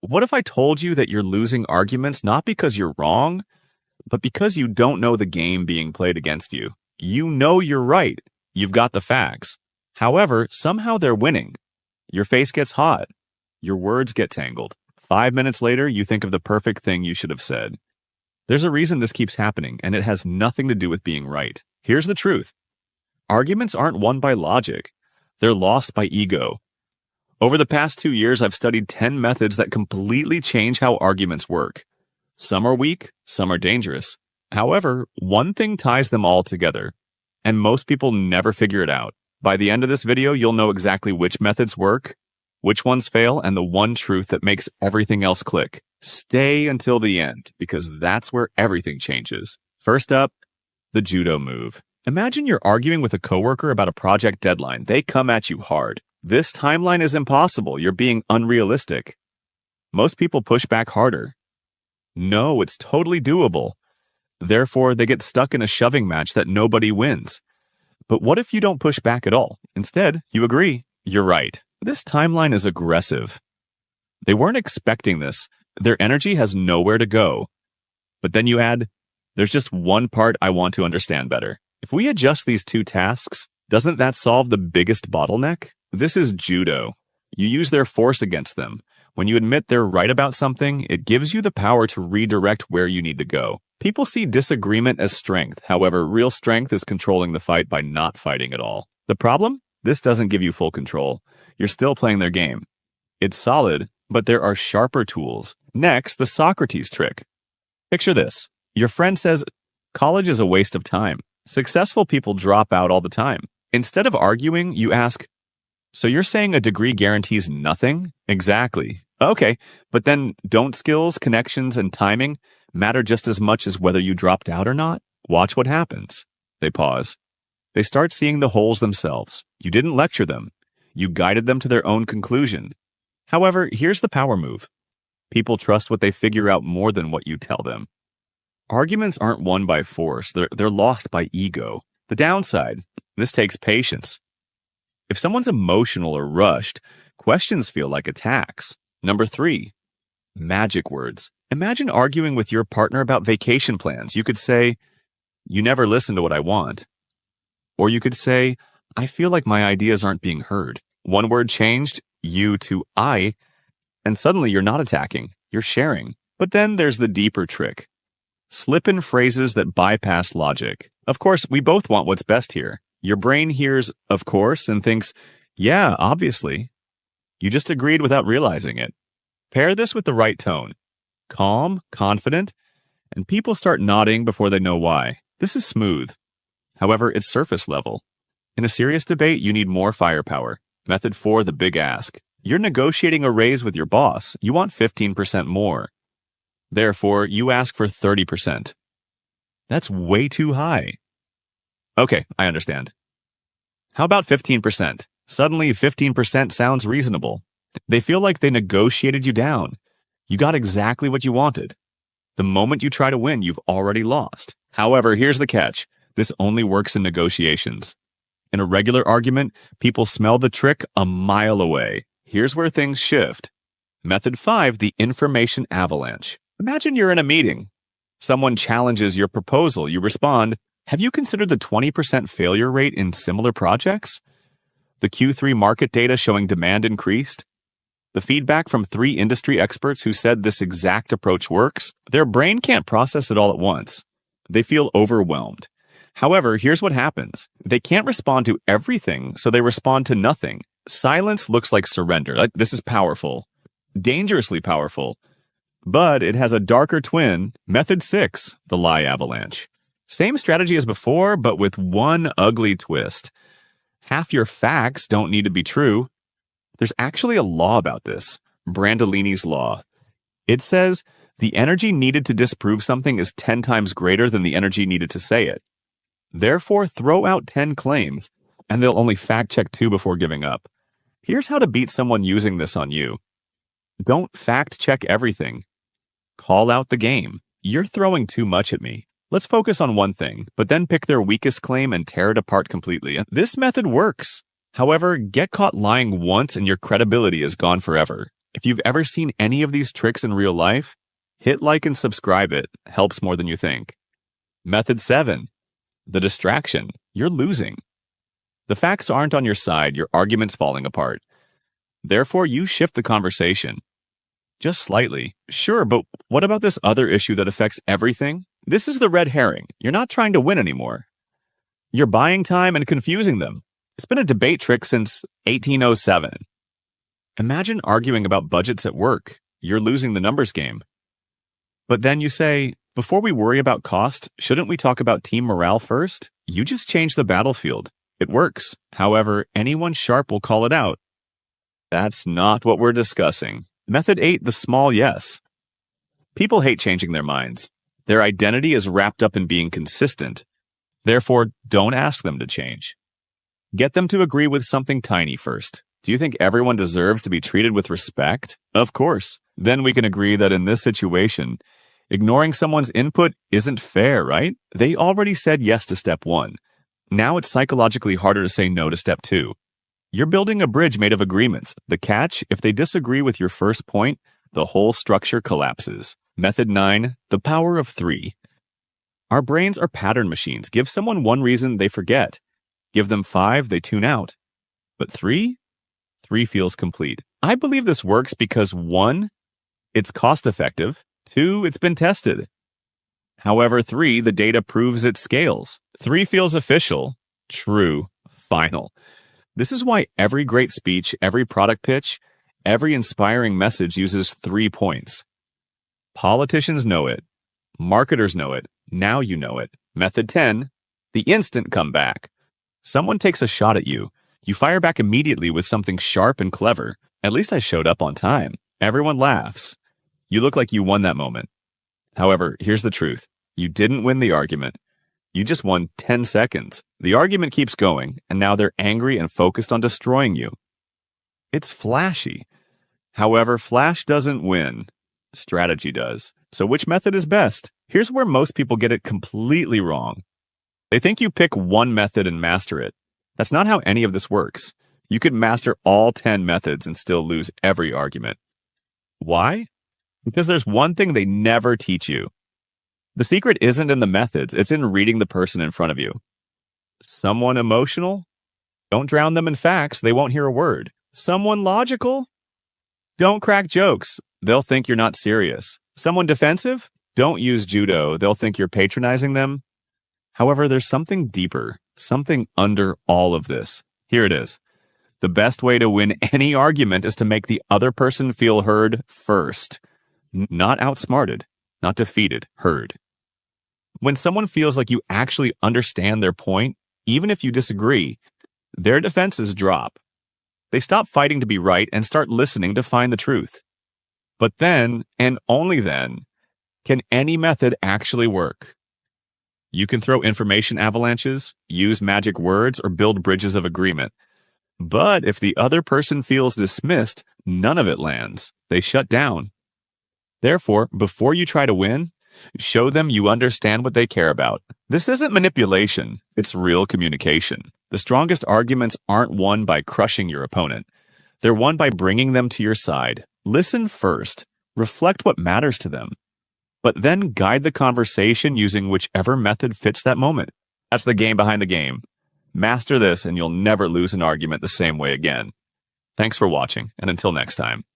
What if I told you that you're losing arguments not because you're wrong, but because you don't know the game being played against you? You know you're right. You've got the facts. However, somehow they're winning. Your face gets hot. Your words get tangled. 5 minutes later, you think of the perfect thing you should have said. There's a reason this keeps happening, and it has nothing to do with being right. Here's the truth. Arguments aren't won by logic. They're lost by ego. Over the past 2 years, I've studied 10 methods that completely change how arguments work. Some are weak, some are dangerous. However, one thing ties them all together, and most people never figure it out. By the end of this video, you'll know exactly which methods work, which ones fail, and the one truth that makes everything else click. Stay until the end, because that's where everything changes. First up, the Judo move. Imagine you're arguing with a coworker about a project deadline. They come at you hard. This timeline is impossible. You're being unrealistic. Most people push back harder. No, it's totally doable. Therefore, they get stuck in a shoving match that nobody wins. But what if you don't push back at all? Instead, you agree. You're right. This timeline is aggressive. They weren't expecting this. Their energy has nowhere to go. But then you add, there's just one part I want to understand better. If we adjust these two tasks, doesn't that solve the biggest bottleneck? This is Judo. You use their force against them. When you admit they're right about something, it gives you the power to redirect where you need to go. People see disagreement as strength. However, real strength is controlling the fight by not fighting at all. The problem? This doesn't give you full control. You're still playing their game. It's solid, but there are sharper tools. Next, the Socrates trick. Picture this. Your friend says, college is a waste of time. Successful people drop out all the time. Instead of arguing, you ask, so you're saying a degree guarantees nothing? Exactly. Okay, but then don't skills, connections, and timing matter just as much as whether you dropped out or not? Watch what happens. They pause. They start seeing the holes themselves. You didn't lecture them. You guided them to their own conclusion. However, here's the power move. People trust what they figure out more than what you tell them. Arguments aren't won by force. They're lost by ego. The downside, this takes patience. If someone's emotional or rushed, questions feel like attacks. Number 3, magic words. Imagine arguing with your partner about vacation plans. You could say, you never listen to what I want. Or you could say, I feel like my ideas aren't being heard. One word changed, you to I, and suddenly you're not attacking, you're sharing. But then there's the deeper trick. Slip in phrases that bypass logic. Of course, we both want what's best here. Your brain hears, of course, and thinks, yeah, obviously. You just agreed without realizing it. Pair this with the right tone. Calm, confident, and people start nodding before they know why. This is smooth. However, it's surface level. In a serious debate, you need more firepower. Method 4, the big ask. You're negotiating a raise with your boss. You want 15% more. Therefore, you ask for 30%. That's way too high. Okay, I understand. How about 15%? Suddenly, 15% sounds reasonable. They feel like they negotiated you down. You got exactly what you wanted. The moment you try to win, you've already lost. However, here's the catch. This only works in negotiations. In a regular argument, people smell the trick a mile away. Here's where things shift. Method 5, the Information Avalanche. Imagine you're in a meeting. Someone challenges your proposal. You respond, have you considered the 20% failure rate in similar projects? The Q3 market data showing demand increased? The feedback from 3 industry experts who said this exact approach works? Their brain can't process it all at once. They feel overwhelmed. However, here's what happens. They can't respond to everything, so they respond to nothing. Silence looks like surrender. This is powerful. Dangerously powerful. But it has a darker twin, Method 6, the lie avalanche. Same strategy as before, but with one ugly twist. Half your facts don't need to be true. There's actually a law about this, Brandolini's law. It says the energy needed to disprove something is 10 times greater than the energy needed to say it. Therefore, throw out 10 claims, and they'll only fact-check 2 before giving up. Here's how to beat someone using this on you. Don't fact-check everything. Call out the game. You're throwing too much at me. Let's focus on one thing, but then pick their weakest claim and tear it apart completely. This method works. However, get caught lying once and your credibility is gone forever. If you've ever seen any of these tricks in real life, hit like and subscribe. It helps more than you think. Method 7. The distraction. You're losing. The facts aren't on your side, your argument's falling apart. Therefore, you shift the conversation. Just slightly. Sure, but what about this other issue that affects everything? This is the red herring. You're not trying to win anymore. You're buying time and confusing them. It's been a debate trick since 1807. Imagine arguing about budgets at work. You're losing the numbers game. But then you say, before we worry about cost, shouldn't we talk about team morale first? You just changed the battlefield. It works. However, anyone sharp will call it out. That's not what we're discussing. Method 8, the small yes. People hate changing their minds. Their identity is wrapped up in being consistent. Therefore, don't ask them to change. Get them to agree with something tiny first. Do you think everyone deserves to be treated with respect? Of course. Then we can agree that in this situation, ignoring someone's input isn't fair, right? They already said yes to step 1. Now it's psychologically harder to say no to step 2. You're building a bridge made of agreements. The catch, if they disagree with your first point, the whole structure collapses. Method 9, the power of 3. Our brains are pattern machines. Give someone 1 reason, they forget. Give them 5, they tune out. But 3? 3 feels complete. I believe this works because 1, it's cost effective. 2, it's been tested. However, 3, the data proves it scales. 3 feels official, true, final. This is why every great speech, every product pitch, every inspiring message uses 3 points. Politicians know it. Marketers know it. Now you know it. Method 10, the instant comeback. Someone takes a shot at you. You fire back immediately with something sharp and clever. At least I showed up on time. Everyone laughs. You look like you won that moment. However, here's the truth. You didn't win the argument. You just won 10 seconds. The argument keeps going, and now they're angry and focused on destroying you. It's flashy. However, flash doesn't win. Strategy does. So which method is best? Here's where most people get it completely wrong. They think you pick one method and master it. That's not how any of this works. You could master all 10 methods and still lose every argument. Why? Because there's one thing they never teach you. The secret isn't in the methods, it's in reading the person in front of you. Someone emotional? Don't drown them in facts, they won't hear a word. Someone logical? Don't crack jokes, they'll think you're not serious. Someone defensive? Don't use Judo, they'll think you're patronizing them. However, there's something deeper, something under all of this. Here it is. The best way to win any argument is to make the other person feel heard first. Not outsmarted, not defeated, heard. When someone feels like you actually understand their point, even if you disagree, their defenses drop. They stop fighting to be right and start listening to find the truth. But then, and only then, can any method actually work. You can throw information avalanches, use magic words, or build bridges of agreement. But if the other person feels dismissed, none of it lands. They shut down. Therefore, before you try to win, show them you understand what they care about. This isn't manipulation, it's real communication. The strongest arguments aren't won by crushing your opponent. They're won by bringing them to your side. Listen first. Reflect what matters to them. But then guide the conversation using whichever method fits that moment. That's the game behind the game. Master this and you'll never lose an argument the same way again. Thanks for watching, and until next time.